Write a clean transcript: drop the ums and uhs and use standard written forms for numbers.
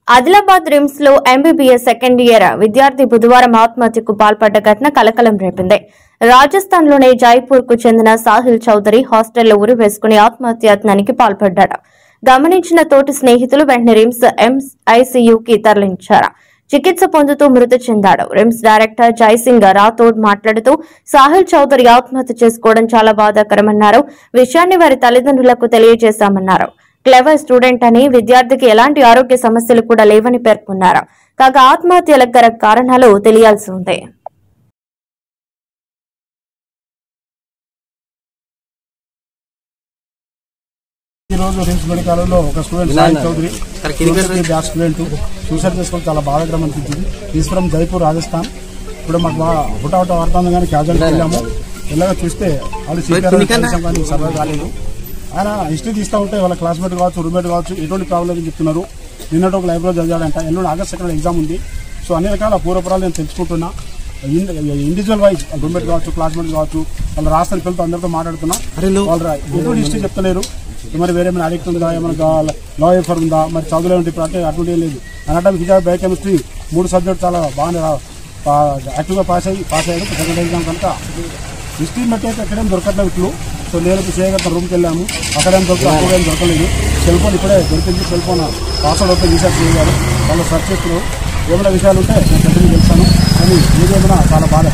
Adilabad RIMS లో MBBS second year విద్యార్థి బుధవారం ఆత్మహత్యకు పాల్పడ్డ ఘటన కలకలం రేపింది. రాజస్థాన్ లోని జైపూర్ కు చెందిన సాహిల్ చౌదరి హాస్టల్లో ఉరి వేసుకుని ఆత్మహత్యాయత్నానికి పాల్పడ్డాడు. గమనించిన తోటి స్నేహితులు వెంటనే రిమ్స్ ఐసీయూకి తరలించారు. చికిత్స పొందుతూ మృతి చెందాడు. రిమ్స్ డైరెక్టర్ జైసింగ్ రాథోడ్ మాట్లాడుతూ సాహిల్ చౌదరి ఆత్మహత్య చేసుకోవడం చాలా బాధాకరమన్నారు. విషయాన్ని వారి తల్లిదండ్రులకు తెలియజేశామన్నారు. క్లెవర్ స్టూడెంట్ అని, విద్యార్థికి ఎలాంటి ఆరోగ్య సమస్యలు కూడా లేవని పేర్కొన్నారు. కాగా ఆత్మహత్యల గల కారణాలు తెలియాల్సి ఉంది. ఈ రోజు రిమ్స్ మెడికల్లో ఒక student Sahil Chaudhary batch student suicide చేసుకోవడం చాలా బాధాకరం అనిపించింది. Is from Jaipur Rajasthan. ఇప్పుడు మాకు హుటాహుట వార్త ఉంది కానీ క్యాజువల్గా వెళ్ళాము. వెళ్ళగా చూస్తే వాళ్ళు సర్వే కాలేదు. ఆయన హిస్టరీ తీస్తూ ఉంటే వాళ్ళ క్లాస్మేట్ కావచ్చు, రూమ్మేట్ కావచ్చు, ఎటువంటి ప్రాబ్లం చెప్తున్నారు. నిన్నటి ఒక లైబ్రరీ చదివాడంట. ఎల్లుండి ఆగస్ట్ 2 ఎగ్జామ్ ఉంది. సో అన్ని రకాల పూర్వపురాలు నేను తెలుసుకుంటున్నా. ఇండివిజువల్ వైజ్ రూమ్మేట్ కావచ్చు, క్లాస్మేట్ కావచ్చు, వాళ్ళు రాష్ట్ర పిల్లలతో అందరితో మాట్లాడుతున్నా. వాళ్ళు ఎటువంటి హిస్టరీ చెప్తలేరు. మరి వేరే ఏమైనా అడిక్ట్ ఉందా, ఏమైనా లా ఎఫర్ ఉందా, మరి చదువులే ఉంటే ఇప్పుడు అంటే అటువంటి లేదు. అనటం ఫిజిక్స్, బయోకెమిస్ట్రీ 3 సబ్జెక్ట్ చాలా బాగా యాక్టివ్గా పాస్ అయ్యాడు సెకండ్ ఎగ్జామ్ కనుక. హిస్టరీ బట్టి అయితే ఎక్కడేం దొరకట్లేదు ఇట్లు. సో నేను చేయగల రూమ్కి వెళ్ళాము. అక్కడేం దొరకలేదు. సెల్ ఫోన్ ఇప్పుడే దొరికింది. Cell phone password open research చేయాలి. వాళ్ళు సెర్చ్ చేస్తున్నారు. ఏమైనా విషయాలు ఉంటే నేను తెలుస్తాను. కానీ ఏదేమైనా చాలా బాధ.